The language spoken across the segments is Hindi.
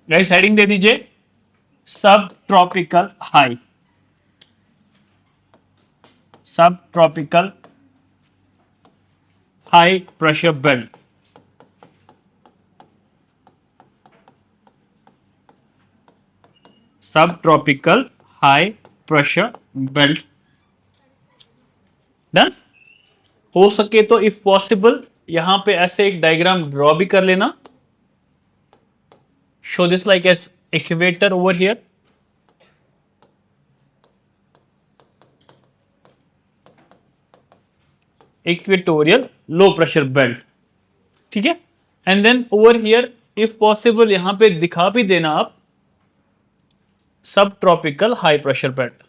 गाइस हेडिंग दे दीजिए सब ट्रॉपिकल हाई, सब tropical high pressure belt. Sub tropical high pressure belt. Done. हो सके तो इफ पॉसिबल यहां पे ऐसे एक डायग्राम ड्रॉ भी कर लेना। Show this like as equator over here. Equatorial low pressure belt, ठीक है। And then over here if possible यहां पे दिखा भी देना आप sub tropical high pressure belt,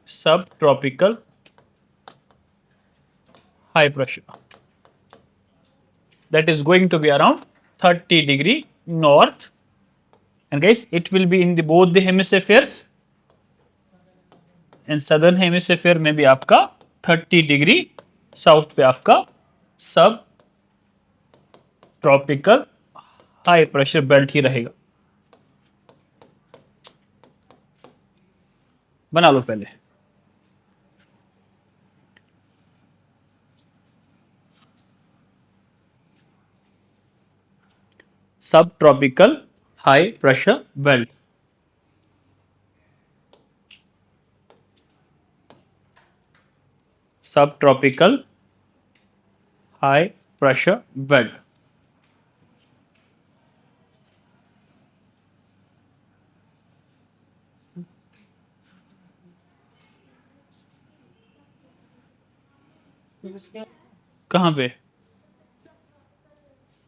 sub tropical high pressure that is going to be around 30 degree north, and guys it will be in the both the hemispheres, and southern hemisphere में भी आपका 30 डिग्री साउथ पे आपका sub tropical high pressure belt ही रहेगा। बना लो पहले। Sub tropical high pressure belt, sub tropical high pressure belt. कहां पे?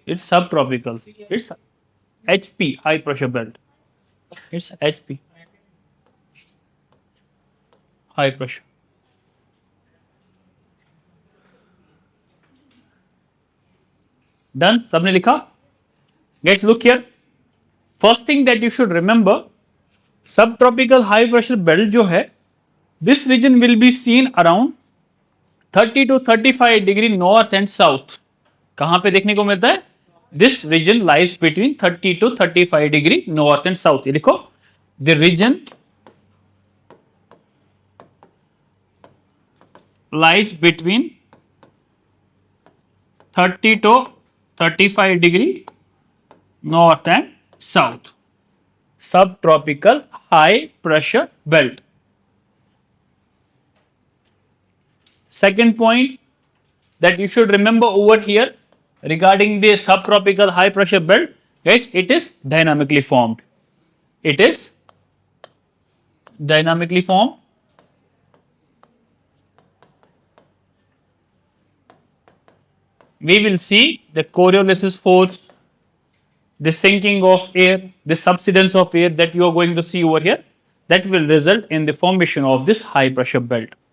It's sub tropical, it's HP high pressure belt, it's HP high pressure. Done, सबने लिखा? Guys look here, first thing that you should remember, sub tropical high pressure belt जो है this region will be seen around 30 to 35 degree north and south. कहां पे देखने को मिलता है? This reason lies between 30 to 35 degree north and south. ये लिखो, the reason lies between 30 to 35 degree north and south, subtropical high pressure belt. Second point that you should remember over here regarding the subtropical high pressure belt, guys, it is dynamically formed. It is dynamically formed. We will see the Coriolis force, the sinking of air, the subsidence of air that you are going to see over here, that will result in the formation of this high pressure belt.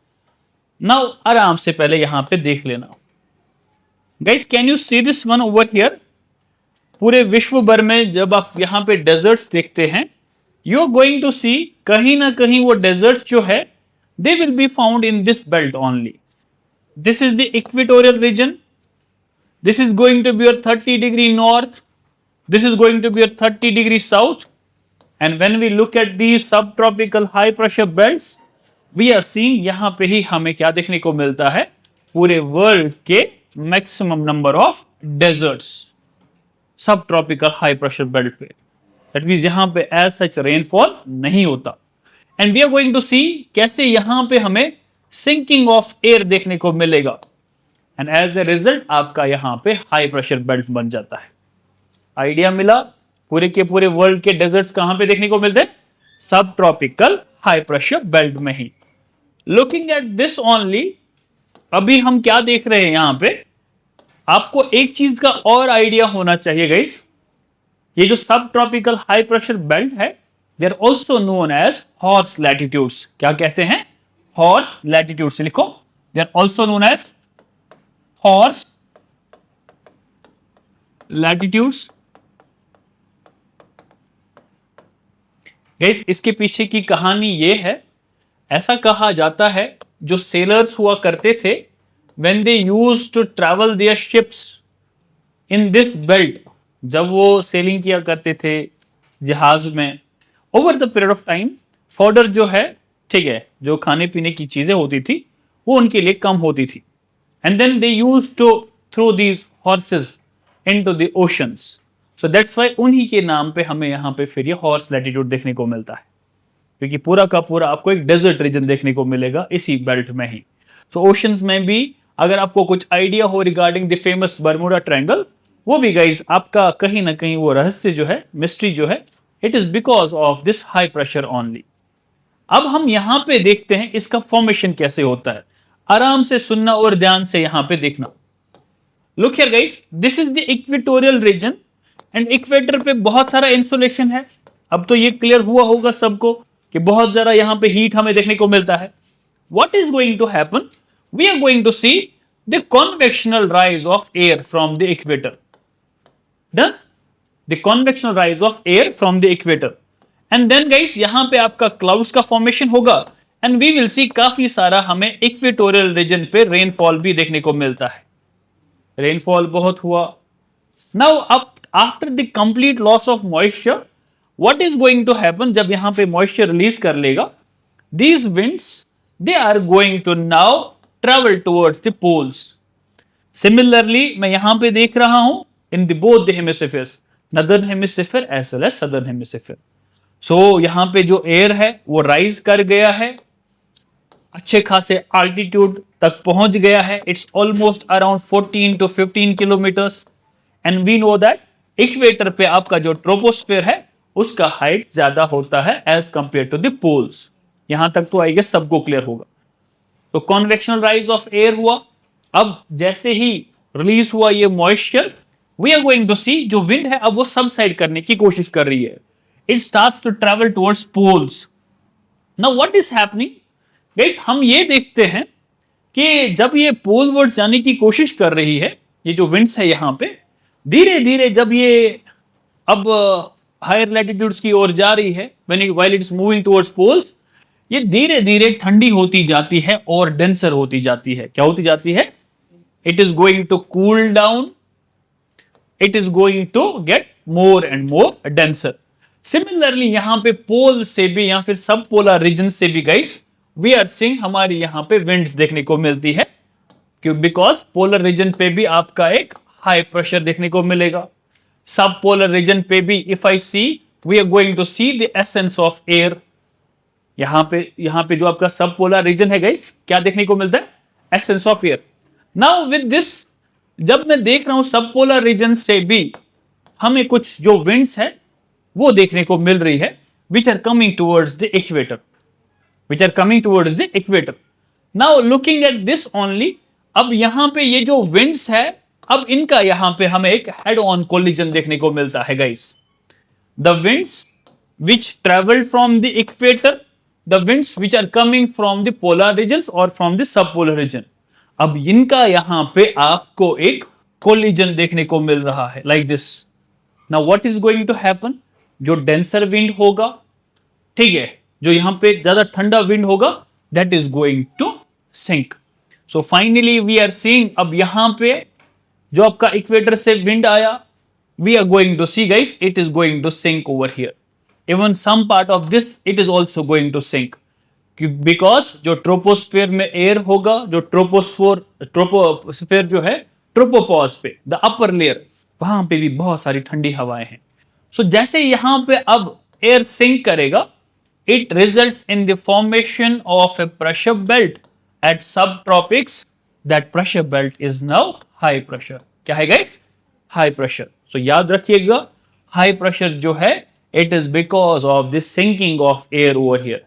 Now आराम से पहले यहां पे देख लेना। Guys, can you see this one over here? पूरे विश्व भर में जब आप यहां पे डेजर्ट्स देखते हैं, you are going to see कहीं ना कहीं वो डेजर्ट जो है they will be found in this belt only. This is the equatorial region. This is going to be your 30 degree north. This is going to be your 30 degree south. And when we look at these subtropical high pressure belts, we are seeing यहाँ पे ही हमें क्या देखने को मिलता है? पूरे वर्ल्ड के maximum number of deserts subtropical high pressure belt पे। दैट मींस यहाँ पे एज सच रेनफॉल नहीं होता। And we are going to see कैसे यहाँ पे हमें सिंकिंग ऑफ एयर देखने को मिलेगा, एंड एज ए रिजल्ट आपका यहां पे हाई प्रेशर बेल्ट बन जाता है। आइडिया मिला? पूरे के पूरे वर्ल्ड के डेजर्ट्स कहां पे देखने को मिलते हैं? सब ट्रॉपिकल हाई प्रेशर बेल्ट में ही। लुकिंग एट दिस ओनली, अभी हम क्या देख रहे हैं यहां पे? आपको एक चीज का और आइडिया होना चाहिए गाइस, ये जो सब ट्रॉपिकल हाई प्रेशर बेल्ट है they are also known as horse latitudes. क्या कहते हैं? Horse latitudes. लिखो, they are also known as horse latitudes. Guys इसके पीछे की कहानी ये है, ऐसा कहा जाता है जो सेलर्स हुआ करते थे when they used to travel their ships in this belt, जब वो सेलिंग किया करते थे जहाज में, over the period of time fodder जो है, ठीक है, जो खाने पीने की चीजें होती थी वो उनके लिए कम होती थी। And then they use to throw these horses into the oceans. So that's why उन्हीं के नाम पे हमें यहाँ पे फिर ये हॉर्स लैटिट्यूड देखने को मिलता है, क्योंकि पूरा का पूरा आपको एक डेजर्ट रीजन देखने को मिलेगा इसी बेल्ट में ही। तो ओशंस में भी अगर आपको कुछ आइडिया हो regarding the famous Bermuda triangle, वो भी गाइज आपका कहीं ना कहीं वो रहस्य जो है, मिस्ट्री जो है, it is because of this high pressure only. अब हम यहां पे देखते हैं इसका फॉर्मेशन कैसे होता है। आराम से सुनना और ध्यान से यहां पे देखना। Look here guys, this is the equatorial region and equator पे बहुत सारा इंसुलेशन है। अब तो ये क्लियर हुआ होगा सबको कि बहुत ज्यादा यहां पे हीट हमें देखने को मिलता है। What is going to happen, we are going to see the convectional rise of air from the equator. Done, the convectional rise of air from the equator. And then guys यहां पे आपका क्लाउड्स का फॉर्मेशन होगा एंड वी विल सी काफी सारा हमें इक्वेटोरियल रीजन पे रेनफॉल भी देखने को मिलता है। रेनफॉल बहुत हुआ। Now up after the complete loss of moisture, what is going to happen, जब यहां पे मॉइस्चर रिलीज कर लेगा, these winds they are going to now travel towards the poles. Similarly मैं यहां पे देख रहा हूं in the both the hemispheres, northern hemisphere as well as southern hemisphere. So यहां पे जो एयर है वो राइज कर गया है, अच्छे खासे आल्टीट्यूड तक पहुंच गया है। It's almost around 14 to 15 kilometres. And we know that equator पे आपका जो ट्रोपोस्फेयर है उसका हाइट ज्यादा होता है as compare to the poles. यहां तक तो आई गेस सबको क्लियर होगा। तो कॉन्वेक्शनल राइज ऑफ एयर हुआ। अब जैसे ही रिलीज हुआ ये moisture, we are going to see जो विंड है अब वो सबसाइड करने की कोशिश कर रही है। It starts to travel towards poles. Now what is happening guys, हम ये देखते हैं कि जब ये पोल वर्ड्स जाने की कोशिश कर रही है, ये जो विंड्स है यहां पे, धीरे धीरे जब ये अब हायर लैटिट्यूड्स की ओर जा रही है, when it's moving towards poles, ये धीरे धीरे ठंडी होती जाती है और डेंसर होती जाती है। क्या होती जाती है? It is going to cool down, it is going to get more and more denser. Similarly यहां पे पोल से भी या फिर सब पोलर रीजन से भी गाइस वी आर सीइंग हमारी यहां पे विंड्स देखने को मिलती है, क्यों? बिकॉज पोलर रीजन पे भी आपका एक हाई प्रेशर देखने को मिलेगा। सब पोलर रीजन पे भी if I see, we are going to see the ascent of air. यहां पे जो आपका सब पोलर रीजन है गाइस, क्या देखने को मिलता है? Essence of air. Now with this, जब मैं देख रहा हूं सब पोलर रीजन से भी हमें कुछ जो विंड्स है वो देखने को मिल रही है, which are coming towards the equator, which are coming towards the equator. Now looking at this only, अब यहां पे ये जो winds है, अब इनका यहां पे हमें एक head on collision देखने को मिलता है guys. The winds which traveled from the equator, the winds which are coming from the polar regions or from the subpolar region, अब इनका यहां पे आपको एक collision देखने को मिल रहा है like this. Now what is going to happen? जो denser wind होगा, ठीक है, जो यहां पे ज्यादा ठंडा विंड होगा, that is going to sink. So finally we are seeing, अब यहां पे जो आपका इक्वेटर से विंड आया, we are going to see guys, it is going to sink over here. Even some part of this it is also going to sink, because जो ट्रोपोस्फेयर में एयर होगा, जो ट्रोपोस्फेयर जो है ट्रोपोपॉज पे द अपर लेयर, वहां पे भी बहुत सारी ठंडी हवाएं हैं। सो जैसे यहां पे अब एयर सिंक करेगा, it results in the formation of a pressure belt at subtropics. That pressure belt is now high pressure. क्या है guys? High pressure. So याद रखिएगा, high pressure जो है, it is because of the sinking of air over here.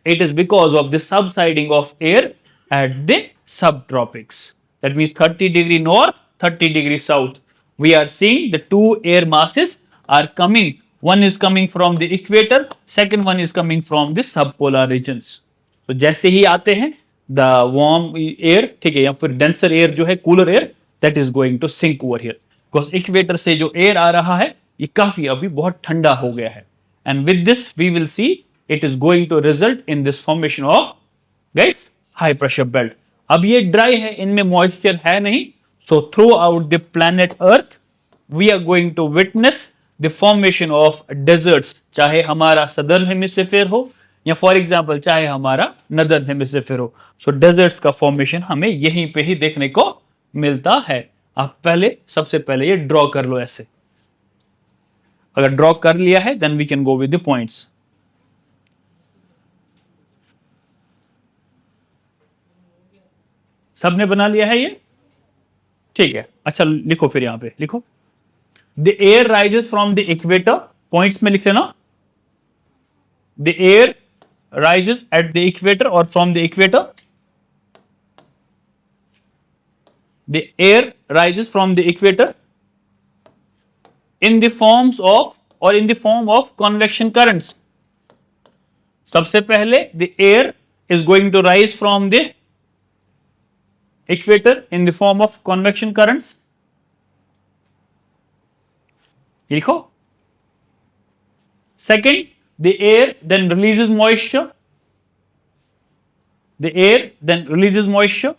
It is because of the subsiding of air at the subtropics. That means 30° north, 30° south. We are seeing the two air masses are coming. One is coming from the equator, second one is coming from the subpolar regions. तो जैसे ही आते हैं the warm air, ठीक है, या फिर denser air जो है, cooler air, that is going to sink over here. Because equator से जो air आ रहा है ये काफी अभी बहुत ठंडा हो गया है. And with this we will see it is going to result in this formation of guys high pressure belt. अब ये dry है, इनमें moisture है नहीं, so throughout the planet Earth we are going to witness the formation of deserts, चाहे हमारा southern hemisphere हो या फॉर एग्जाम्पल चाहे हमारा नदर्न हेमिस्फीयर हो. सो डेजर्ट्स का फॉर्मेशन हमें यहीं पे ही देखने को मिलता है. आप पहले सबसे पहले ये ड्रॉ कर लो ऐसे. अगर ड्रॉ कर लिया है then we can go with the points. सबने बना लिया है ये? ठीक है. अच्छा लिखो फिर यहां पे लिखो. The air rises from the equator. Points में लिख लेना. The air rises at the equator और from the equator. The air rises from the equator in the forms of or in the form of convection currents. सबसे पहले the air is going to rise from the equator in the form of convection currents. लिखो. Second, the air then releases moisture. The air then releases moisture.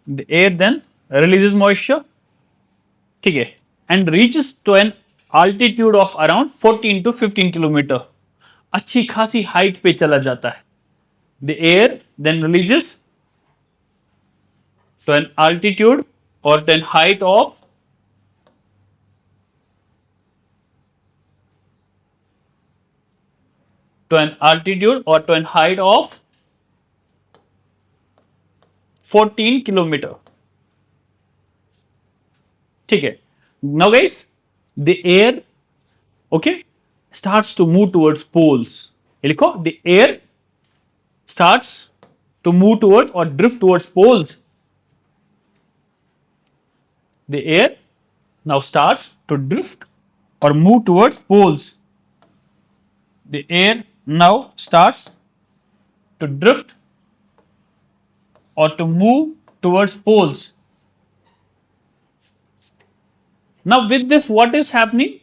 The air then releases moisture. ठीक है. And reaches to an altitude of around 14 to 15 kilometre. अच्छी खासी हाइट पे चला जाता है. The air then releases to an altitude or to an height of of 14 kilometre. ठीक है. Now guys, the air okay starts to move towards poles. ये लिखो. The air starts to move towards or drift towards poles. The air now starts to drift or move towards poles. The air now starts to drift or to move towards poles. Now with this what is happening?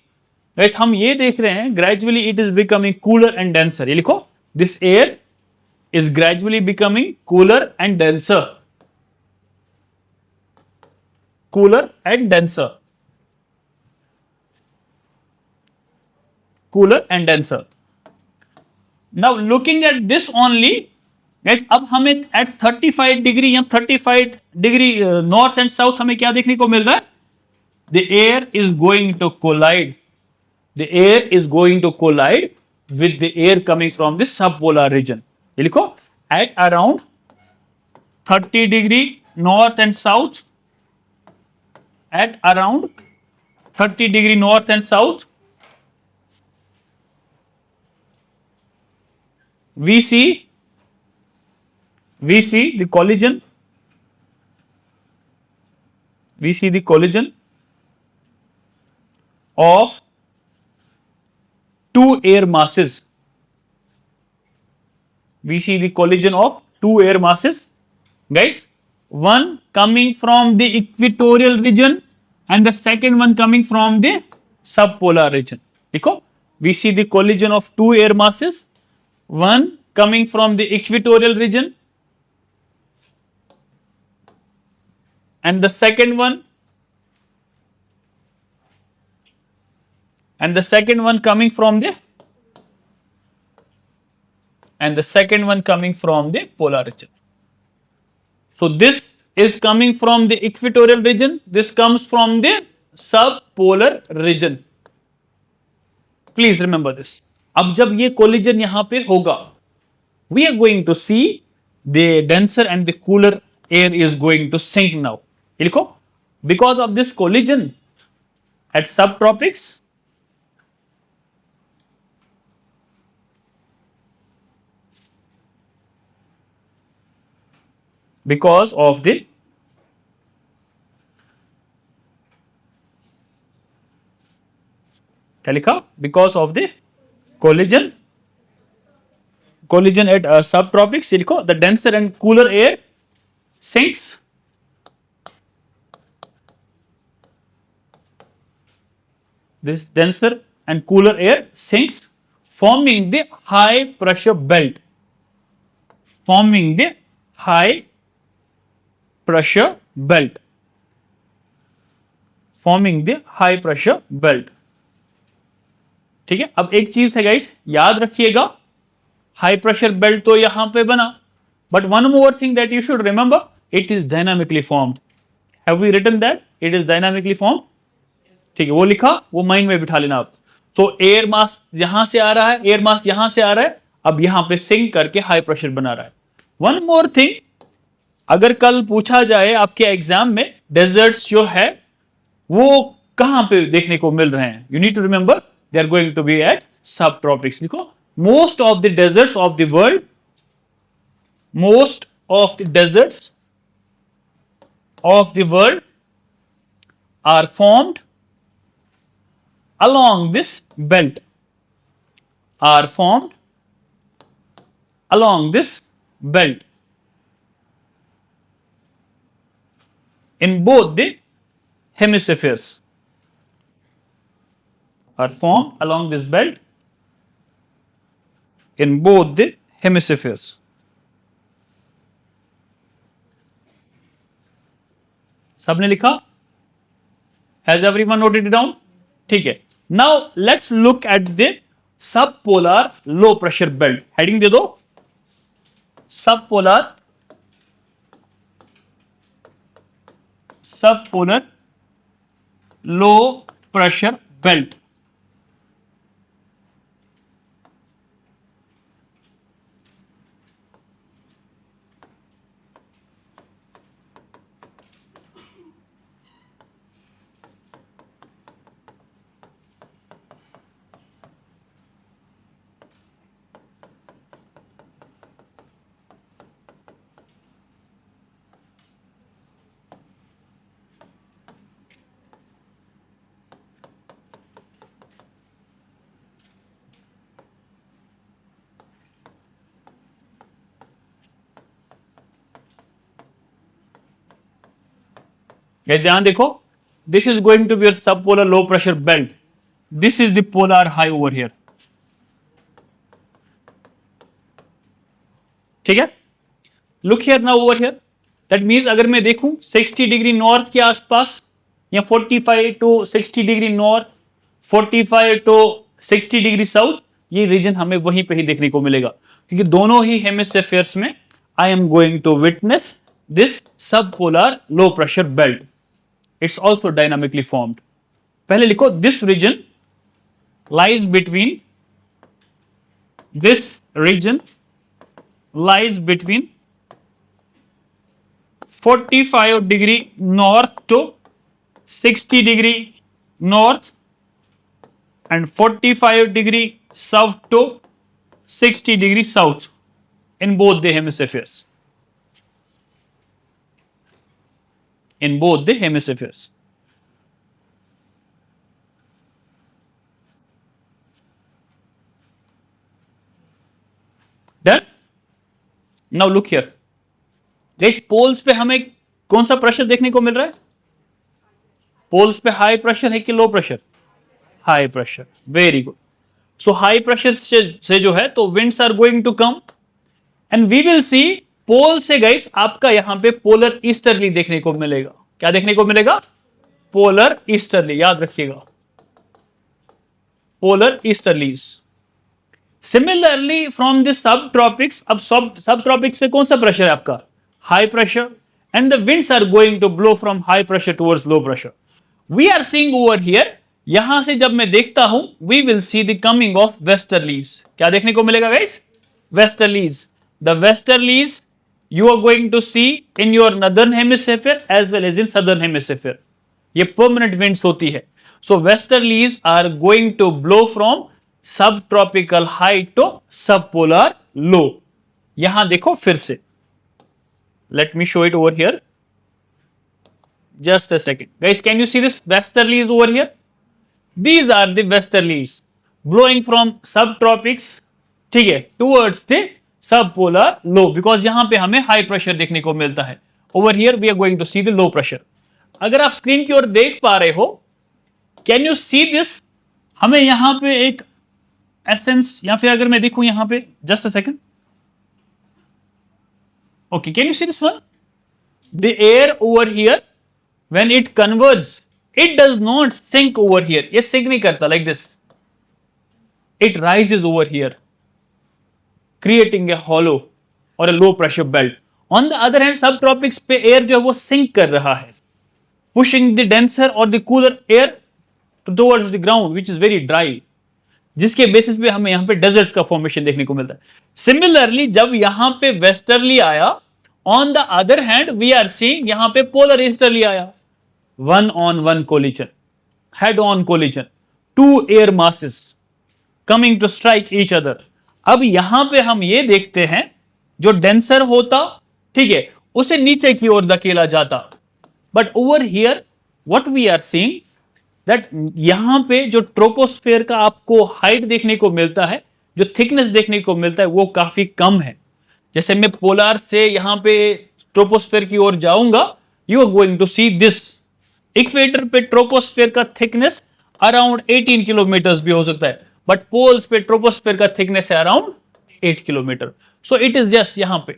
Guys, हम ये देख रहे हैं gradually it is becoming cooler and denser. ये लिखो. This air is gradually becoming cooler and denser. Cooler and denser. Cooler and denser. Now looking at this only, guys, अब हमें at 35 डिग्री या 35 डिग्री नॉर्थ एंड साउथ हमें क्या देखने को मिल रहा है? The air is going to collide. The air is going to collide with the air coming from the subpolar region. ये लिखो. At around 30 degree north and south. At around 30 degree north and south. We see the collision. We see the collision of two air masses. We see the collision of two air masses. Guys, one coming from the equatorial region and the second one coming from the subpolar region. देखो, we see the collision of two air masses. One coming from the equatorial region and the second one coming from the polar region. So this is coming from the equatorial region, this comes from the subpolar region. Please remember this. अब जब ये collision यहां पे होगा, we are going to see the denser and the cooler air is going to sink now. ये लिखो. Because of this collision at subtropics, because of the क्या लिखा? Because of the collision at subtropics, ये लिखो. The denser and cooler air sinks. This denser and cooler air sinks, forming the high pressure belt. forming the high pressure belt. Forming the high pressure belt. ठीक है, अब एक चीज है गाइस, याद रखिएगा, हाई प्रेशर बेल्ट तो यहां पे बना, but one more thing that you should remember, it is dynamically formed. Have we written that it is dynamically formed? ठीक है, वो लिखा, वो माइंड में बिठा लेना आप. तो एयर मास यहां से आ रहा है, एयर मास यहां से आ रहा है, अब यहां पे सिंक करके हाई प्रेशर बना रहा है. वन मोर थिंग, अगर कल पूछा जाए आपके एग्जाम में डेजर्ट्स जो है वो कहां पे देखने को मिल रहे हैं, you need to remember they are going to be at sub tropics. लिखो, most of the deserts of the world, most of the deserts of the world are formed along this belt, are formed along this belt in both the hemispheres, are formed along this belt in both the hemispheres. सबने लिखा? Has everyone noted it down? ठीक है. Now let's look at the subpolar low pressure belt. Heading दे दो, subpolar low pressure belt. ध्यान देखो, this is going to be your sub polar low pressure belt, this is the polar high over here. ठीक है, look here now over here, that means अगर मैं देखूं 60 डिग्री नॉर्थ के आसपास या 45 to 60 degree north, 45 to 60 degree south, ये रीजन हमें वहीं पे ही देखने को मिलेगा, क्योंकि दोनों ही हेमिस्फीयर्स में I am going to witness this sub polar low pressure belt. It's also dynamically formed. पहले लिखो, this region lies between, this region lies between 45 degree north to 60 degree north and 45 degree south to 60 degree south in both the hemispheres. In both the hemispheres. Done? Now look here. Guys, poles पे हमें कौन सा प्रेशर देखने को मिल रहा है? पोल्स पे हाई प्रेशर है कि low pressure? High pressure. Very good. So high pressure से जो है तो winds are going to come and we will see पोल से गाइस आपका यहां पे पोलर ईस्टर्ली देखने को मिलेगा. क्या देखने को मिलेगा? Polar easterly. याद रखिएगा, polar easterlies. Similarly from the sub tropics, अब सब ट्रॉपिक्स पे कौन सा प्रेशर है आपका? High pressure, and the winds are going to blow from high pressure towards low pressure. We are seeing over here, यहां से जब मैं देखता हूं, we will see the coming of westerlies. क्या देखने को मिलेगा गाइस? Westerlies. The westerlies you are going to see in your northern hemisphere as well as in southern hemisphere. ये permanent winds होती है. So westerlies are going to blow from subtropical high to subpolar low. यहां देखो फिर से, let me show it over here. Just a second, guys. Can you see this westerlies over here? These are the westerlies blowing from subtropics, ठीक है, towards the sub polar low, because यहां पे हमें हाई प्रेशर देखने को मिलता है. Over here we are going to see the low pressure. अगर आप स्क्रीन की ओर देख पा रहे हो, कैन यू सी दिस? हमें यहां पे एक एसेंस, या फिर अगर मैं देखूं यहां पे, just a second, Okay, can you see this one? The air over here, when it converges, it does not sink over here. ये sink नहीं करता like this. It rises over here, creating a hollow or a low pressure belt. On the other hand, subtropics पे air जो है वो sink कर रहा है, pushing the denser or the cooler air towards the ground, which is very dry. जिसके बेसिस पे हमें यहाँ पे डेजर्ट्स का फॉर्मेशन देखने को मिलता है. सिमिलरली जब यहाँ पे वेस्टर्ली आया, on the other hand we are seeing यहाँ पे पोलर ईस्टर्ली आया. One on one collision, head on collision, two air masses coming to strike each other. अब यहां पे हम ये देखते हैं जो डेंसर होता, ठीक है, उसे नीचे की ओर धकेला जाता. But over here what we are seeing that यहां पे जो ट्रोपोस्फेयर का आपको हाइट देखने को मिलता है, जो थिकनेस देखने को मिलता है, वो काफी कम है. जैसे मैं पोलार से यहां पे ट्रोपोस्फेयर की ओर जाऊंगा, you are going to see this. Equator पे ट्रोपोस्फेयर का थिकनेस अराउंड 18 किलोमीटर भी हो सकता है, बट पोल्स पे ट्रोपोस्फेयर का थिकनेस है around 8 kilometre. So it is just यहां पे.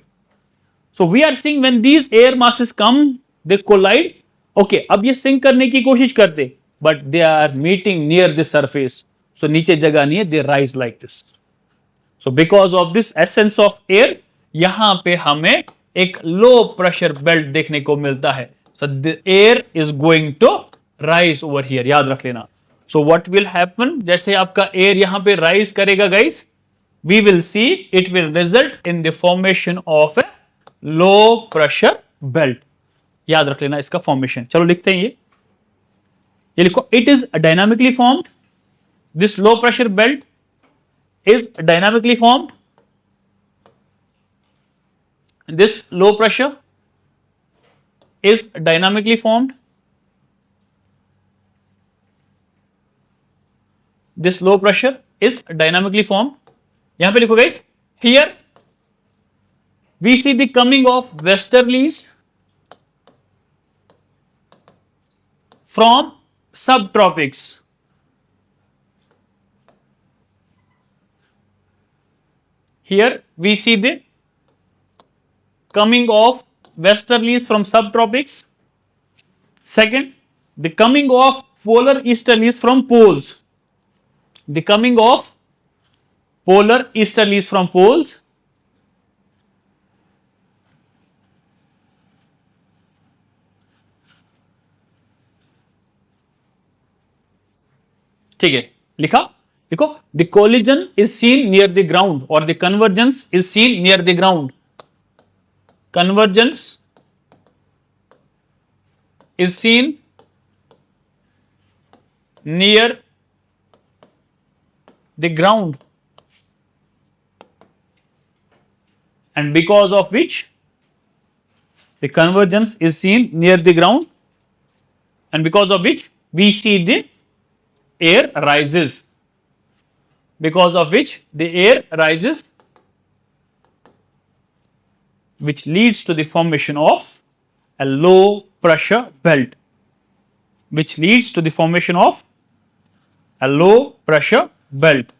So we are seeing when these air masses come, they collide. Okay, अब ये सिंक करने की कोशिश करते, but they are meeting near the surface. So नीचे जगह नहीं है, they rise like this. So because of this essence of air, यहां पे हमें एक लो प्रेशर बेल्ट देखने को मिलता है. So the air is going to rise over here. याद रख लेना. So what will happen? जैसे आपका air यहां पे rise करेगा guys, we will see it will result in the formation of a low pressure belt. याद रख लेना इसका formation. चलो लिखते हैं ये लिखो. It is dynamically formed. This low pressure belt is dynamically formed. This low pressure is dynamically formed. This low pressure is dynamically formed. यहां पे लिखो guys, here we see the coming of westerlies from subtropics. Here we see the coming of westerlies from subtropics. Second, the coming of polar easterlies from poles. The coming of polar easterlies from poles. ठीक है, लिखा. देखो, the collision is seen near the ground or the convergence is seen near the ground. Convergence is seen near the ground, and because of which the convergence is seen near the ground, and because of which we see the air rises, because of which the air rises, which leads to the formation of a low pressure belt, which leads to the formation of a low pressure belt.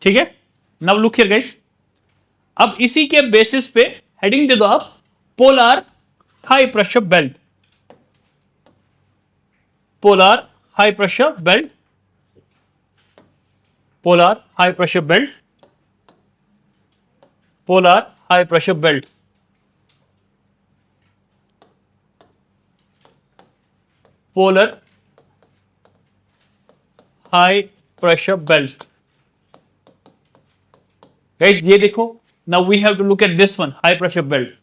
ठीक है, नाउ लुक हियर गाइस. अब इसी के बेसिस पे हेडिंग दे दो आप, polar high pressure belt. Polar high pressure belt, polar high pressure belt, polar high pressure belt. Polar high pressure belt. Guys, ये देखो. Now we have to look at this one, high pressure belt.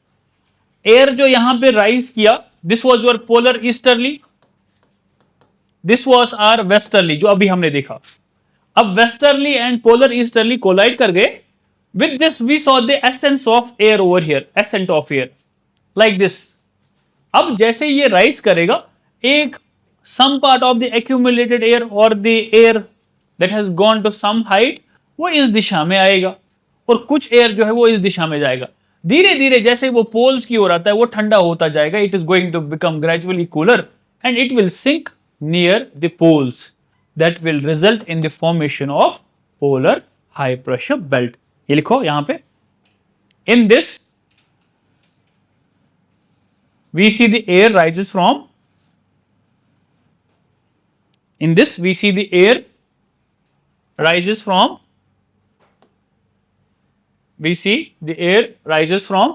Air जो यहां पे rise किया, this was your polar easterly. This was our westerly जो अभी हमने देखा. अब westerly and polar easterly collide कर गए. With this we saw the essence of air over here, ascent of air, like this. अब जैसे ये rise करेगा, एक some part of the accumulated air or the air that has gone to some height, वो इस दिशा में आएगा, और कुछ air जो है वो इस दिशा में जाएगा. धीरे धीरे जैसे वो poles की ओर आता है, वो ठंडा होता जाएगा. It is going to become gradually cooler and it will sink near the poles. that will result in the formation of polar high pressure belt. ये लिखो यहां पे. In this, we see the air rises from. In this, we see the air rises from. We see the air rises from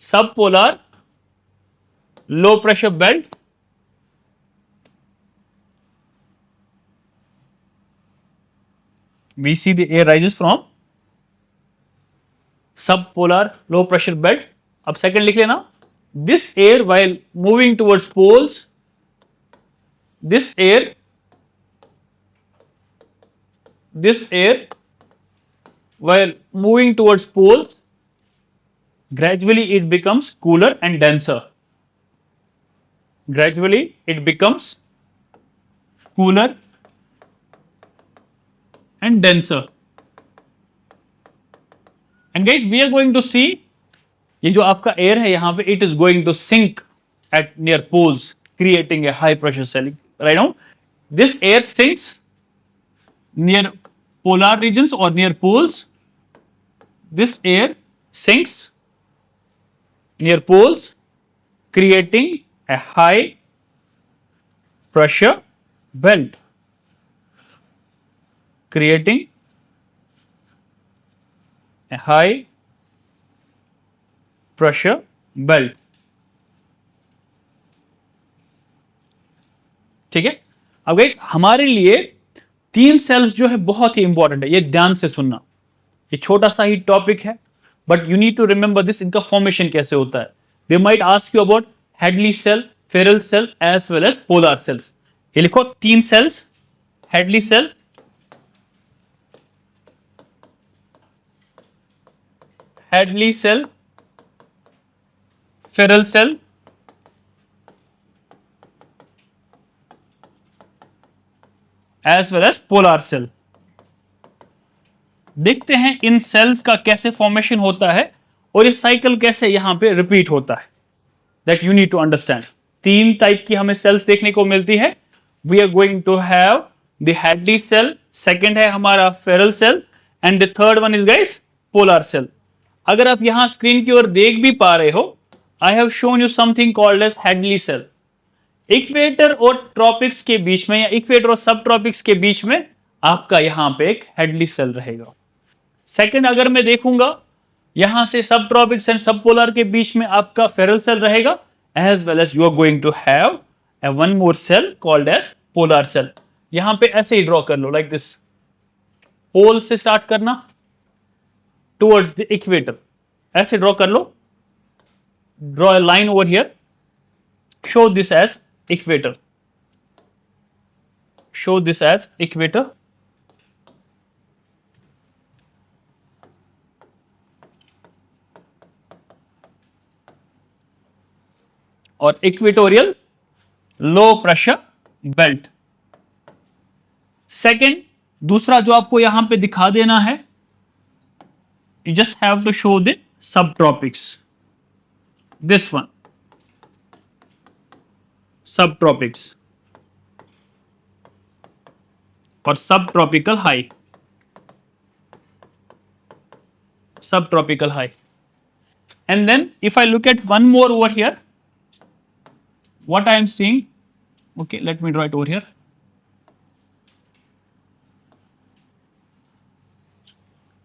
subpolar low pressure belt we see the air rises from subpolar low pressure belt. अब second लिख लेना. This air while moving towards poles, this air while moving towards poles, gradually it becomes cooler and denser. Gradually it becomes cooler and denser. And guys, we are going to see ये जो आपका air है यहां पे, it is going to sink at near poles, creating a high pressure cell. Right now, this air sinks near polar regions or near poles. This air sinks near poles, creating a high pressure belt. Creating a high pressure belt. ठीक है. अब गाइस हमारे लिए 3 सेल्स जो है बहुत ही इंपॉर्टेंट है, ये ध्यान से सुनना. ये छोटा सा ही टॉपिक है, but you need to remember this. इनका फॉर्मेशन कैसे होता है. They might ask you about Hadley cell, Ferrel cell as well as polar cells. ये लिखो 3 cells. Hadley cell, Hadley cell, Ferrel cell, as well as polar cell. देखते हैं इन सेल्स का कैसे फॉर्मेशन होता है और ये साइकिल कैसे यहां पे रिपीट होता है. That you need to understand. 3 type की हमें सेल्स देखने को मिलती है. We are going to have the Hadley cell, second है हमारा Ferrel cell, and the third one is guys polar cell. अगर आप यहां स्क्रीन की ओर देख भी पा रहे हो, I have shown you something called as Hadley cell. Equator और ट्रॉपिक्स के बीच में या इक्वेटर और सब ट्रॉपिक्स के बीच में आपका यहां पे एक हेडली सेल रहेगा. सेकंड अगर मैं देखूंगा, यहां से सब ट्रॉपिक्स एंड सब पोलर के बीच में आपका फेरल सेल रहेगा, as well as you are going to have a one more cell called as polar cell. यहां पे ऐसे ही ड्रॉ कर लो, लाइक दिस. पोल से स्टार्ट करना टुवर्ड्स द इक्वेटर, ऐसे ड्रॉ कर लो. Draw a line over here, show this as equator. Show this as equator. और equatorial low pressure belt. Second, दूसरा जो आपको यहां पे दिखा देना है, you just have to show the subtropics. This one, subtropics or subtropical high. Subtropical high. And then if I look at one more over here, what I am seeing, okay, let me draw it over here.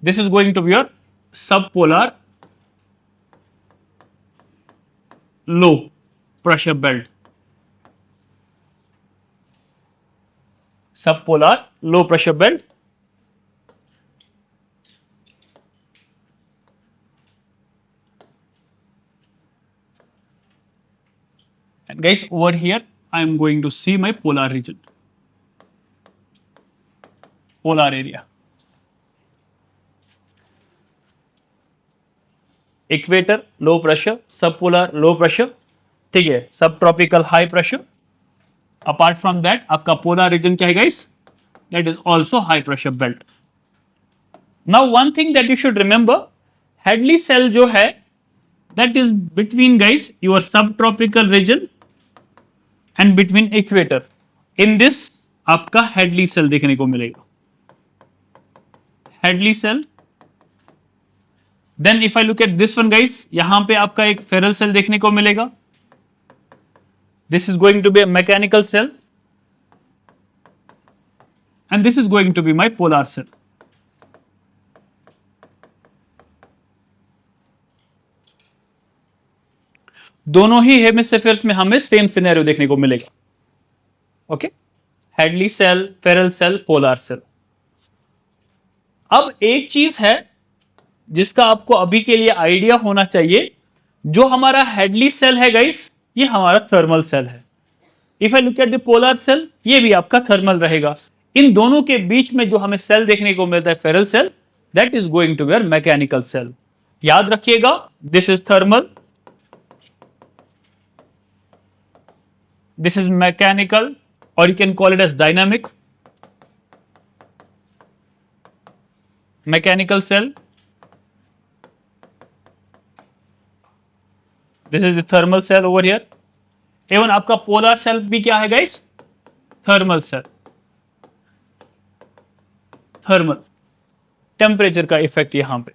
This is going to be your subpolar low pressure belt. Subpolar low pressure belt. And guys, over here I am going to see my polar region, polar area. Equator low pressure, subpolar low pressure, ठीक है, sub tropical high pressure. Apart from that आपका पोलर रीजन क्या है guys, that is also high pressure belt. Now one thing that you should remember, Hadley cell जो है that is between guys your sub tropical region and between equator. In this आपका हेडली सेल देखने को मिलेगा, Hadley cell. Then if I look at this one guys, यहां पे आपका एक फेरल सेल देखने को मिलेगा। This is going to be a mechanical cell and this is going to be my polar cell. दोनों ही हेमिस्फीयर्स में हमें सेम सिनेरियो देखने को मिलेगा। Okay, Hadley cell, Ferrel cell, polar cell. अब एक चीज है जिसका आपको अभी के लिए आइडिया होना चाहिए, जो हमारा हेडली सेल है गाइस, ये हमारा थर्मल सेल है। If I look at the polar cell, ये भी आपका थर्मल रहेगा। इन दोनों के बीच में जो हमें सेल देखने को मिलता है Ferrel cell, that is going to be mechanical cell. याद रखिएगा, this is thermal, this is mechanical, or you can call it as dynamic, mechanical cell. This is the thermal cell over here. Even आपका polar cell भी क्या है guys? Thermal cell. Thermal, temperature का इफेक्ट यहां पे।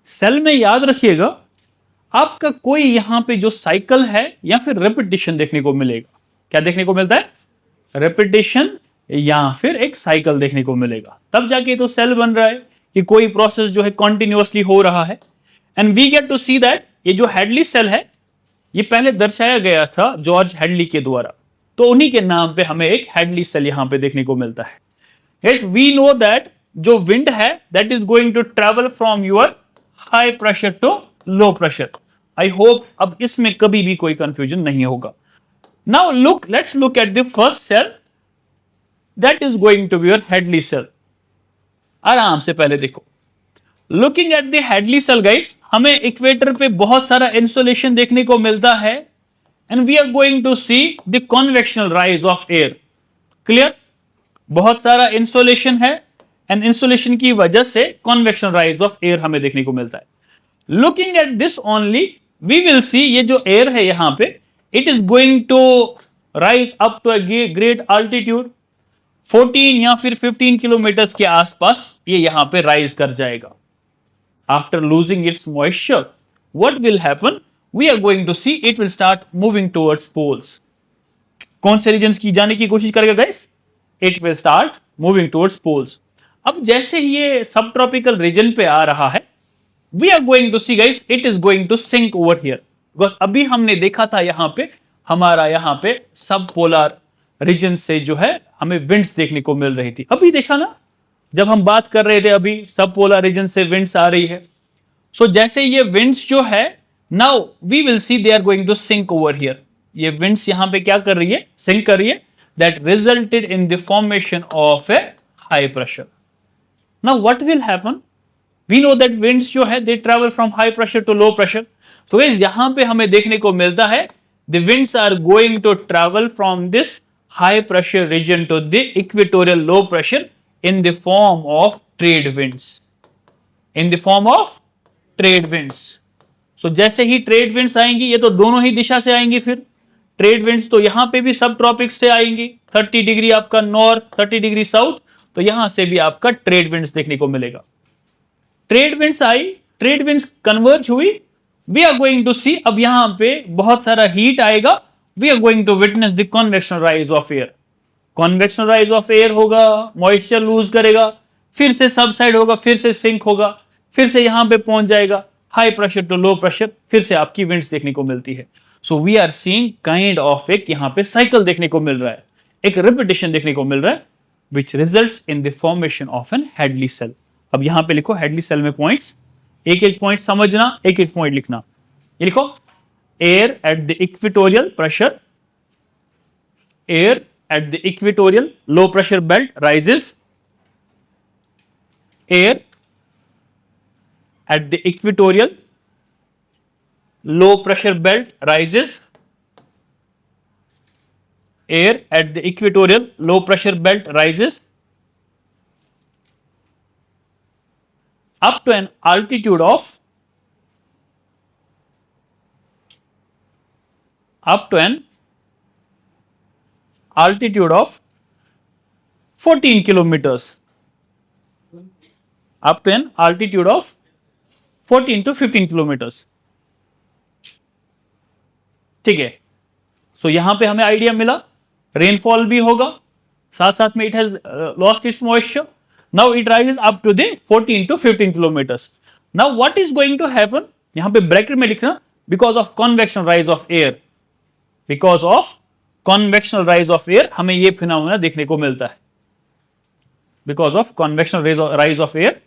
सेल में याद रखिएगा, आपका कोई यहां पे जो साइकिल है या फिर रेपिटेशन देखने को मिलेगा। क्या देखने को मिलता है? रेपिटेशन या फिर एक साइकिल देखने को मिलेगा, तब जाके तो सेल बन रहा है कि कोई प्रोसेस जो है कॉन्टिन्यूअसली हो रहा है। And we get to see that ये जो हेडली सेल है, ये पहले दर्शाया गया था जॉर्ज हेडली के द्वारा, तो उन्हीं के नाम पे हमें एक हेडली सेल यहां पे देखने को मिलता है। Yes, we know that जो विंड है that is going to travel from your high pressure to low pressure. I hope अब इसमें कभी भी कोई confusion नहीं होगा। Now look, let's look at the first cell that is going to be your Hadley cell. आराम से पहले देखो, looking at the Hadley cell guys, हमें इक्वेटर पे बहुत सारा इंसुलेशन देखने को मिलता है and we are going to see the convectional rise of air. Clear? बहुत सारा इंसुलेशन है एंड इंसुलेशन की वजह से कन्वेक्शन राइज ऑफ एयर हमें देखने को मिलता है। Looking at this only we will see, ये जो एयर है यहां पे, it is going to rise up to a great altitude, 14 या फिर 15 किलोमीटर के आसपास ये यहां पे राइज कर जाएगा। After losing its moisture, what will happen? We are going to see it will start moving towards poles. कौन से रीजन की जाने की कोशिश करेगा guys? It will start moving towards poles. अब जैसे ही ये सब ट्रॉपिकल रीजन पे आ रहा है, we are going to see guys, it is going to sink over here. Because अभी हमने देखा था यहाँ पे, हमारा यहाँ पे सब पोलर रीजन से जो है हमें विंड्स देखने को मिल रही थी। अभी देखा ना, जब हम बात कर रहे थे अभी सब पोलर रीजन से विंड्स आ रही है। सो जैसे ये विंड्स जो है, now we will see they are going to sink over here. ये विंड्स यहाँ पे क्या कर रही है? सिंक कर रही है। That resulted in the formation of a high pressure. Now what will happen? We know that winds जो है they travel from high pressure to low pressure. तो इस यहाँ पे हमें देखने को मिलता है the winds are going to travel from this high pressure region to the equatorial low pressure in the form of trade winds. In the form of trade winds. So जैसे ही trade winds आएंगी, ये तो दोनों ही दिशा से आएंगी। फिर ट्रेड विंड्स तो यहां पे भी सब ट्रॉपिक्स से आएंगी, 30 डिग्री आपका नॉर्थ, 30 डिग्री साउथ, तो यहां से भी आपका ट्रेड विंड्स देखने को मिलेगा। ट्रेड विंड्स आई, ट्रेड विंड्स कन्वर्ज हुई, we are going to see, अब यहां पे बहुत सारा हीट आएगा, we are going to witness the convection rise of air. Convection rise of air होगा, मॉइस्चर लूज करेगा, फिर से सबसाइड होगा, फिर से सिंक होगा, फिर से यहां पे पहुंच जाएगा high pressure to low pressure, फिर से आपकी विंड्स देखने को मिलती है। So we are seeing kind of एक यहां पे साइकिल देखने को मिल रहा है, एक रिपीटेशन देखने को मिल रहा है, which results in the formation of an Hadley cell. अब यहां पे लिखो हेडली सेल में पॉइंट्स, एक एक पॉइंट समझना, एक एक पॉइंट लिखना। ये लिखो, air at the equatorial pressure, air at the equatorial low pressure belt rises, air at the equatorial low pressure belt rises, air at the equatorial low pressure belt rises up to an altitude of 15 14 kilometers up to an altitude of 14 to 15 kilometers. ठीक है, सो यहां पे हमें आइडिया मिला, रेनफॉल भी होगा, साथ साथ में it has lost its moisture. Now it rises up to the 14 to 15 kilometres. Now what is going to happen, यहां पे ब्रैकेट में लिखना, because of convection rise of air, because of convectional rise of air हमें ये फिनोमेना देखने को मिलता है. Because of convectional rise of air,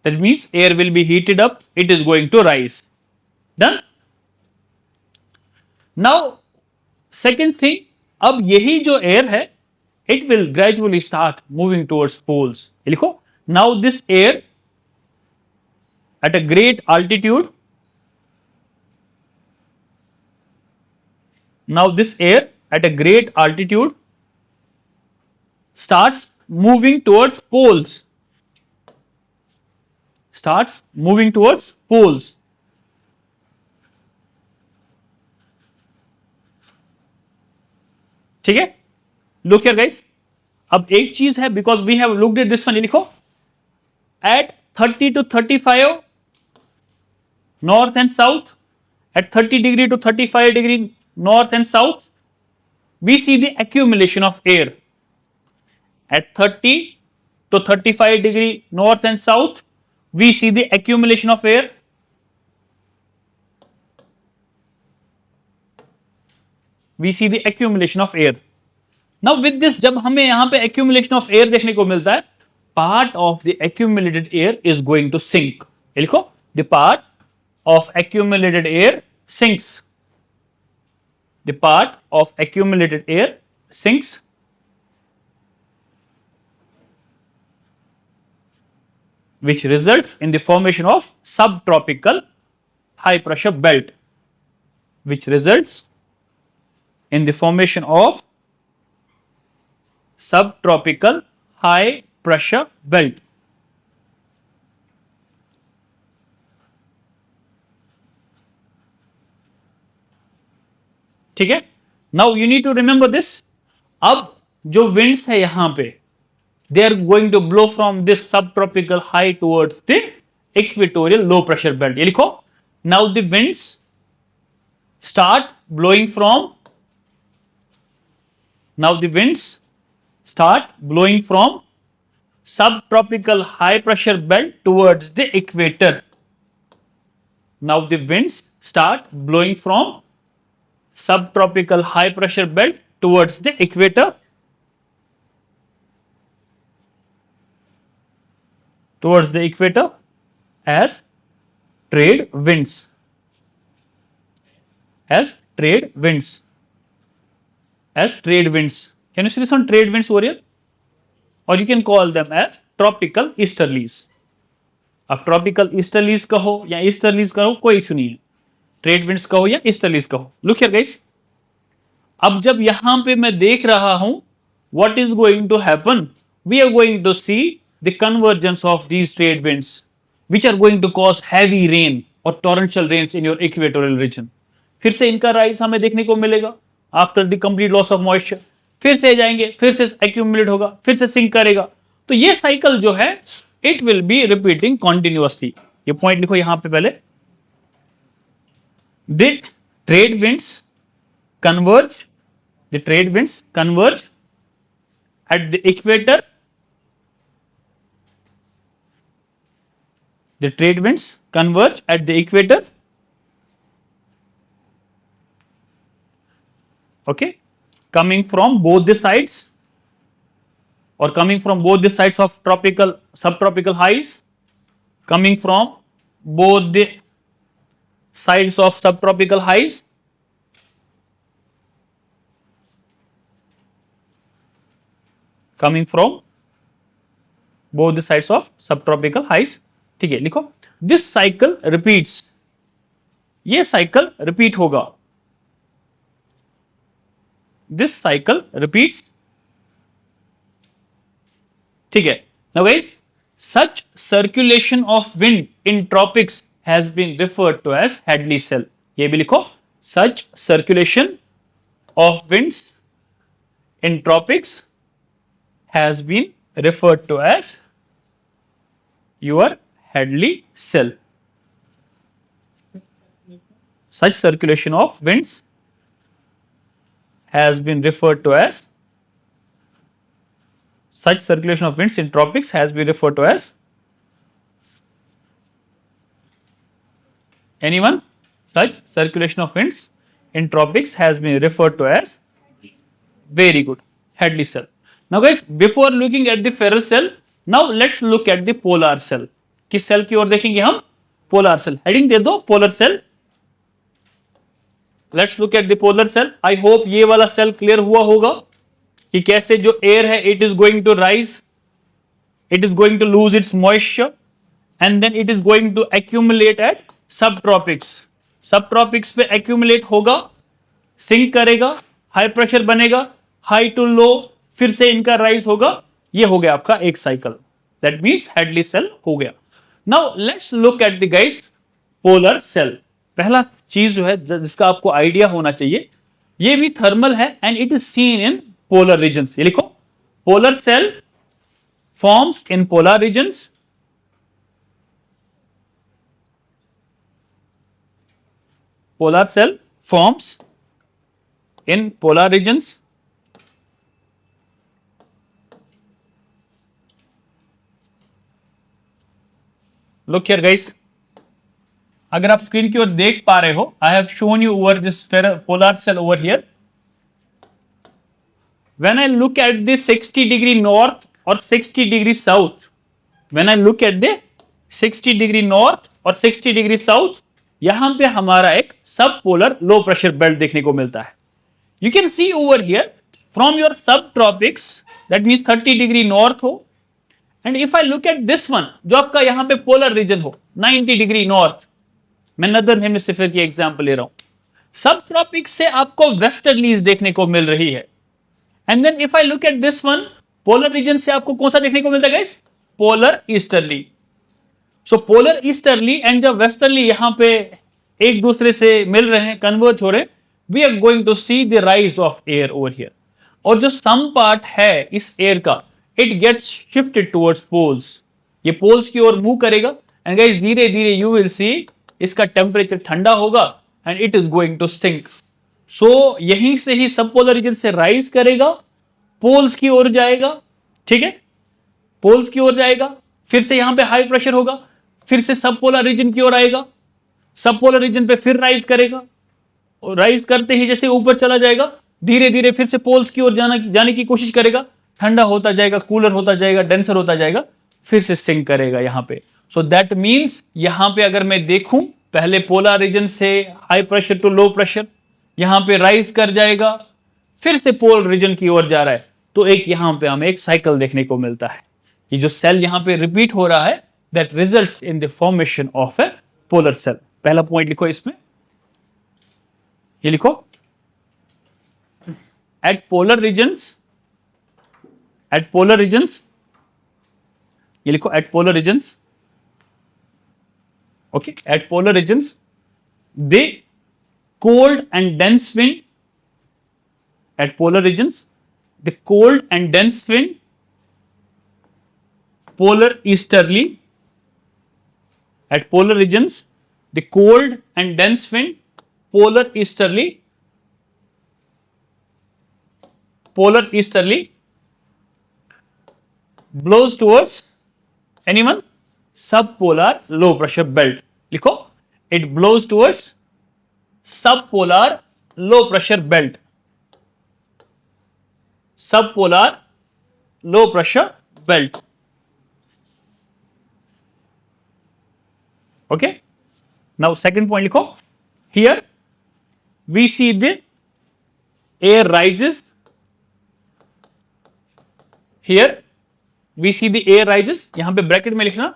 that means air will be heated up, it is going to rise. Done. Now second thing, अब यही जो एयर है, it will gradually start moving towards poles. लिखो, now this air at a great altitude, now this air at a great altitude starts moving towards poles, starts moving towards poles. ठीक है, लुक हियर गाइस. अब एक चीज है, because we have looked at this one, लिखो at 30 to 35 north and south, at 30 degree to 35 degree north and south, we see the accumulation of air. At 30 to 35 degree north and south, we see the accumulation of air. We see the accumulation of air. Now with this, जब हमें यहां पे accumulation of air देखने को मिलता है, part of the accumulated air is going to sink. लिखो, the part of accumulated air sinks. The part of accumulated air sinks, which results in the formation of subtropical high pressure belt, which results in the formation of subtropical high pressure belt. ठीक है, now you need to remember this. अब जो विंड्स है यहां पे, they are going to blow from this sub tropical high towards the equatorial low pressure belt. ये लिखो, now the winds start blowing from, now the winds start blowing from sub tropical high pressure belt towards the equator. Now the winds start blowing from subtropical high pressure belt towards the equator, towards the equator as trade winds, as trade winds, as trade winds. Can you see this on trade winds over here? Or you can call them as tropical easterlies. अब tropical easterlies कहो या easterlies कहो, कोई इशू नहीं है. ट्रेड विंड्स कहो या ईस्टर्लीज कहो. लुक हियर गाइस, अब जब यहां पे मैं देख रहा हूं, what is going to happen, we are going to see the convergence of these trade winds which are going to cause heavy rain और torrential rains in your equatorial region. फिर से इनका राइज हमें देखने को मिलेगा after the complete loss of moisture. फिर से जाएंगे, फिर से एक्यूमुलेट होगा, फिर से सिंक करेगा. तो ये साइकिल जो है, it will be repeating continuously. ये पॉइंट लिखो यहां पे पहले. The trade winds converge, the trade winds converge at the equator, the trade winds converge at the equator, okay, coming from both the sides, or coming from both the sides of tropical, subtropical highs, coming from both the sides of subtropical highs, coming from both the sides of subtropical highs. ठीक है, लिखो, this cycle repeats, ये साइकिल रिपीट होगा, this cycle repeats. ठीक है, now guys, such circulation of wind in tropics has been referred to as Hadley cell. ये भी लिखो, such circulation of winds in tropics has been referred to as your Hadley cell. Such circulation of winds has been referred to as, such circulation of winds in tropics has been referred to as, anyone? Such circulation of winds in tropics has been referred to as, very good, Hadley cell. Now guys, before looking at the ferrous cell, now let's look at the polar cell. किस सेल की ओर देखेंगे हम? Polar cell. हेडिंग दे दो, polar cell. Let's look at the polar cell. I hope ये वाला सेल क्लियर हुआ होगा कि कैसे जो एयर है it is going to rise, it is going to lose its moisture and then it is going to accumulate at sub tropics. Sub tropics पे एक्यूमुलेट होगा, सिंक करेगा, हाई प्रेशर बनेगा, हाई टू लो, फिर से इनका राइज होगा. ये हो गया आपका एक cycle. That means Hadley cell हो गया. Now let's look at the guys polar cell. पहला चीज जो है जिसका आपको आइडिया होना चाहिए, ये भी थर्मल है and it is seen in polar regions. ये लिखो, polar cell forms in polar regions. Polar cell forms in polar regions. Look here guys, अगर आप स्क्रीन की ओर देख पा रहे हो, I have shown you over this polar cell over here. When I look at the 60 degree north or 60 degree south, when I look at the 60 degree north or 60 degree south, यहां पे हमारा एक सब पोलर लो प्रेशर बेल्ट देखने को मिलता है. You can see over here from your sub tropics, that means 30 degree north हो, and if I look at this one जो आपका यहां पे पोलर रीजन हो 90 डिग्री नॉर्थ, मैं नदर्न हेमिस्फीयर की एग्जांपल ले रहा हूं. सब ट्रॉपिक्स से आपको वेस्टर्लीज देखने को मिल रही है. And then if I look at this one, polar region से आपको कौन सा देखने को मिलता है guys? Polar easterly. So polar easterly and जब वेस्टर्ली यहां पे एक दूसरे से मिल रहे हैं, कन्वर्ज हो रहे हैं, we are going to see the rise of air over here. और जो सम पार्ट है इस एयर का, it gets shifted towards poles. ये पोल्स की ओर मूव करेगा एंड गाइस धीरे धीरे यू विल सी इसका टेम्परेचर ठंडा होगा and it is going to sink. So यहीं से ही सब पोलर रीजन से राइज करेगा, पोल्स की ओर जाएगा. ठीक है, पोल्स की ओर जाएगा, फिर से यहां पे हाई प्रेशर होगा, फिर से सब पोलर रीजन की ओर आएगा, सब पोलर रीजन पे फिर राइज करेगा, और राइज करते ही जैसे ऊपर चला जाएगा, धीरे धीरे फिर से पोल्स की ओर जाने की कोशिश करेगा, ठंडा होता जाएगा, कूलर होता जाएगा, डेंसर होता जाएगा, फिर से सिंक करेगा यहां पे. सो दैट मीन्स यहां पे अगर मैं देखूं, पहले पोलर रीजन से high pressure to low pressure, यहां पे राइज कर जाएगा, फिर से पोलर रीजन की ओर जा रहा है, तो एक यहां पे हमें एक साइकिल देखने को मिलता है. ये जो सेल यहां पे रिपीट हो रहा है, that results in the formation of a polar cell. पहला पॉइंट लिखो इसमें, ये लिखो, at polar regions, ये लिखो at polar regions, okay, at polar regions, the cold and dense wind, at polar regions, the cold and dense wind, polar easterly. At polar regions, the cold and dense wind, polar easterly, blows towards anyone? Subpolar low pressure belt. लिखो, it blows towards subpolar low pressure belt. Subpolar low pressure belt. Okay, now second point likho, here we see the air rises, here we see the air rises, yahan pe bracket mein likhna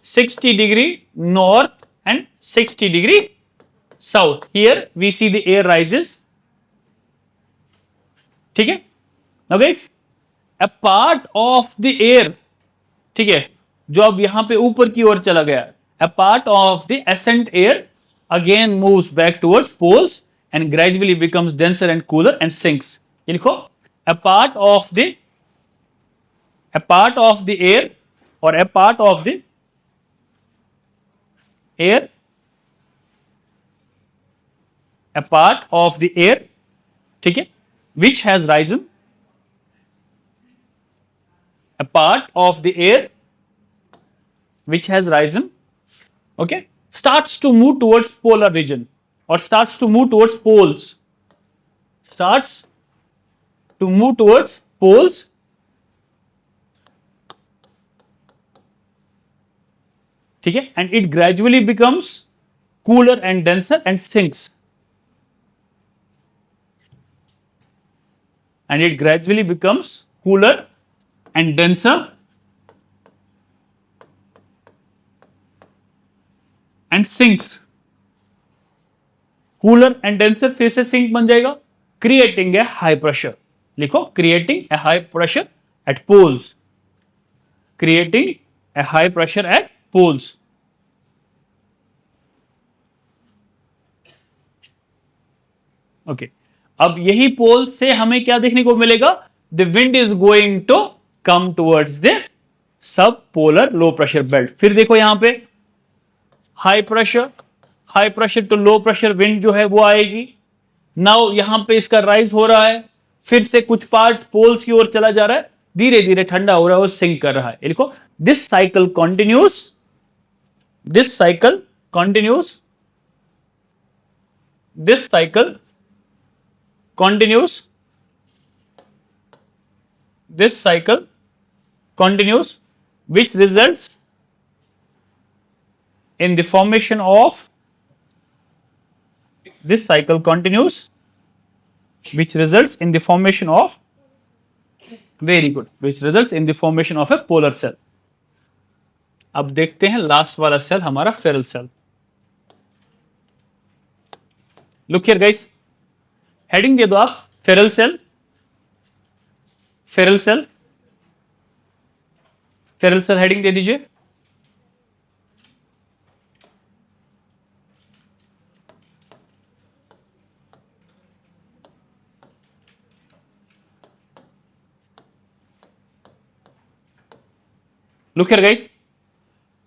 60 degree north and 60 degree south. Here we see the air rises. ठीक है, now guys, a part of the air, ठीक है, जो अब यहां पे ऊपर की ओर चला गया, a part of the ascent air again moves back towards poles and gradually becomes denser and cooler and sinks. ये लिखो, a part of the a part of the air or a part of the air, a part of the air, ठीक है, which has risen, a part of the air which has risen, okay, starts to move towards polar region or starts to move towards poles, starts to move towards poles, ठीक है, and it gradually becomes cooler and denser and sinks, and it gradually becomes cooler and denser and sinks, cooler and denser फिर से सिंक बन जाएगा, creating a high pressure, लिखो creating a high pressure at poles, creating a high pressure at poles. Okay अब यही पोल से हमें क्या देखने को मिलेगा, the wind is going to come towards the sub polar low pressure belt. फिर देखो यहां पे high pressure to low pressure wind जो है वो आएगी. नाउ यहां पे इसका राइज हो रहा है, फिर से कुछ पार्ट पोल्स की ओर चला जा रहा है, धीरे धीरे ठंडा हो रहा है और सिंक कर रहा है. देखो this cycle continuous, this cycle continuous, this cycle continues, this cycle continues, which results in the formation of, this cycle continues which results in the formation of, very good, which results in the formation of a polar cell. अब देखते हैं लास्ट वाला सेल हमारा Ferrel cell. Look here guys, heading दे दो आप, Ferrel cell, Ferrel cell, Ferrel cell heading दे दीजिए. Look here guys,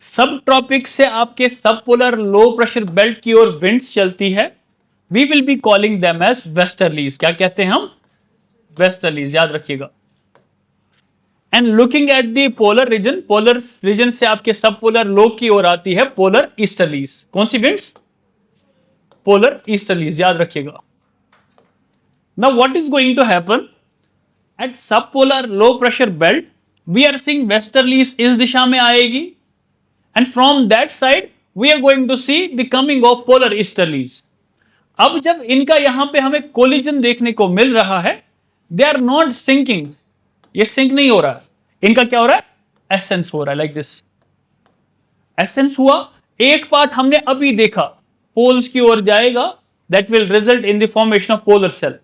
sub tropic से आपके सब पोलर लो प्रेशर बेल्ट की ओर विंड्स चलती है. We will be calling them as westerlies. क्या कहते हैं हम? Westerlies, याद रखिएगा. And looking at the polar region से आपके सब पोलर लो की ओर आती है पोलर ईस्टर्लीज. कौन सी विंड्स? पोलर ईस्टर्लीज, याद रखिएगा. Now what is going to happen at subpolar low pressure belt? We are seeing westerlies इस दिशा में आएगी, and from that side we are going to see the coming of polar easterlies. अब जब इनका यहां पे हमें कोलिजन देखने को मिल रहा है, दे आर नॉट सिंकिंग, ये सिंक नहीं हो रहा है, इनका क्या हो रहा है, एसेंस हो रहा है, लाइक दिस एसेंस हुआ. एक पार्ट हमने अभी देखा पोल्स की ओर जाएगा, that will result in the formation of polar cell.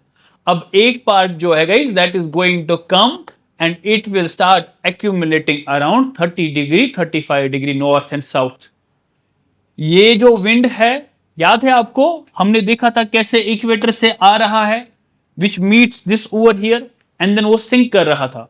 अब एक पार्ट जो है guys that is going to come and it will start accumulating around 30 degree 35 degree north and south. ये जो विंड है, याद है आपको, हमने देखा था कैसे इक्वेटर से आ रहा है, which meets this over here and then वो सिंक कर रहा था.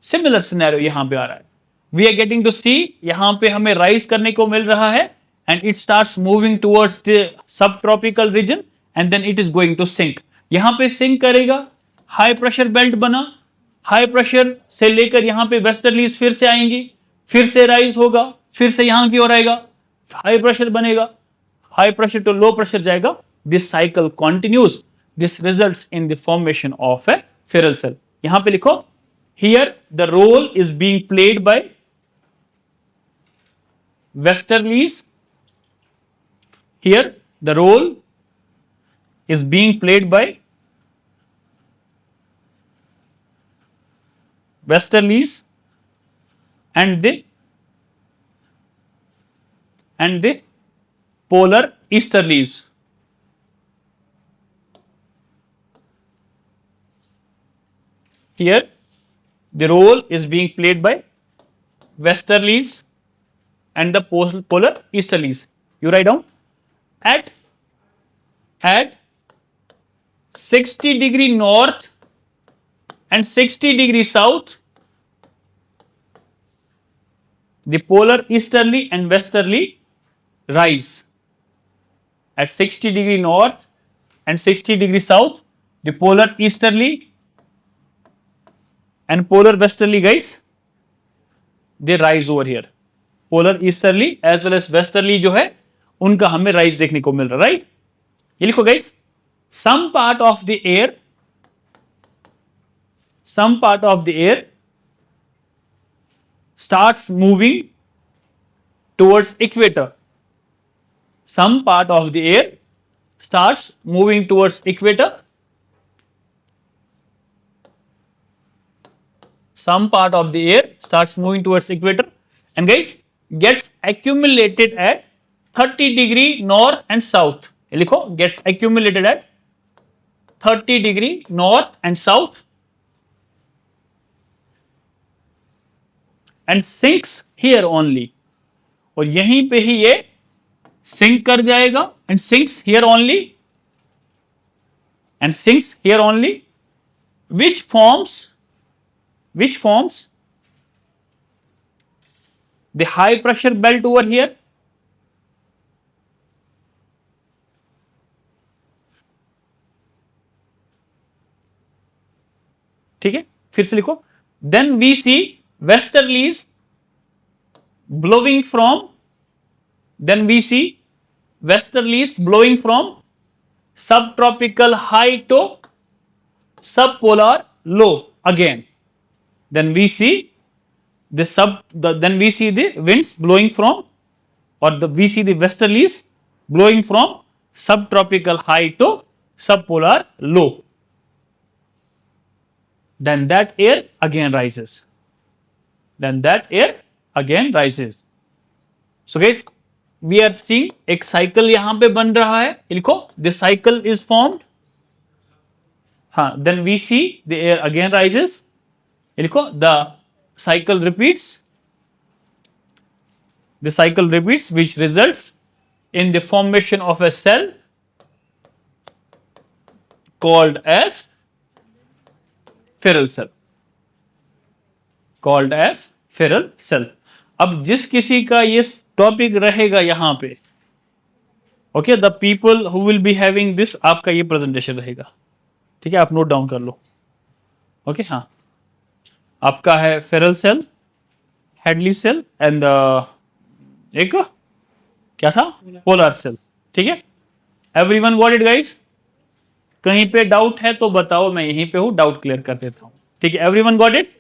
सिमिलर सिनेरियो यहां पे आ रहा है. We are getting to see, यहां पे हमें राइज करने को मिल रहा है and it starts moving towards the sub tropical region and then it is going to sink. यहां पे सिंक करेगा, हाई प्रेशर बेल्ट बना, हाई प्रेशर से लेकर यहां पे वेस्टर्लीज फिर से आएंगी, फिर से राइज होगा, फिर से यहां की ओर आएगा, हाई प्रेशर बनेगा, high pressure to low pressure जाएगा. This cycle continues, this results in the formation of a Ferrel cell. यहां पे लिखो, here the role is being played by westerlies, here the role is being played by westerlies and the polar easterlies. Here the role is being played by westerlies and the polar easterlies. You write down at 60 degree north and 60 degree south, the polar easterly and westerly rise at 60 degree north and 60 degree south. The polar easterly and polar westerly guys, they rise over here. Polar easterly as well as westerly जो है उनका हमें rise देखने को मिल रहा है, right? ये लिखो guys, some part of the air starts moving towards equator. Some part of the air starts moving towards equator. Some part of the air starts moving towards equator and guys gets accumulated at 30 degree north and south. ये लिखो, gets accumulated at 30 degree north and south and sinks here only. और यहीं पे ही ये सिंक कर जाएगा and sinks here only which forms the high pressure belt over here. ठीक है, फिर से लिखो, then we see westerlies blowing from subtropical high to subpolar low again. Then we see the winds blowing from, we see the westerlies blowing from subtropical high to subpolar low. Then that air again rises. So guys, we are seeing एक cycle यहां पे बन रहा है, लिखो, the cycle is formed. हाँ, then we see the air again rises. लिखो, the cycle repeats, which results in the formation of a cell called as Ferrel cell. अब जिस किसी का ये टॉपिक रहेगा यहां पे, okay, the people who will be having this, आपका ये प्रेजेंटेशन रहेगा, ठीक है, आप नोट डाउन कर लो, ओके। हाँ, आपका है Ferrel cell, Hadley cell and एक क्या था, पोलर सेल, ठीक है। Everyone got it guys? कहीं पे डाउट है तो बताओ, मैं यहीं पे हूं, डाउट क्लियर कर देता हूं, ठीक है। Everyone got it?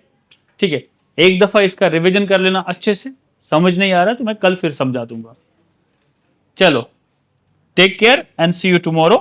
ठीक है, एक दफा इसका रिवीजन कर लेना अच्छे से, समझ नहीं आ रहा तो मैं कल फिर समझा दूंगा। चलो, take care and see you tomorrow.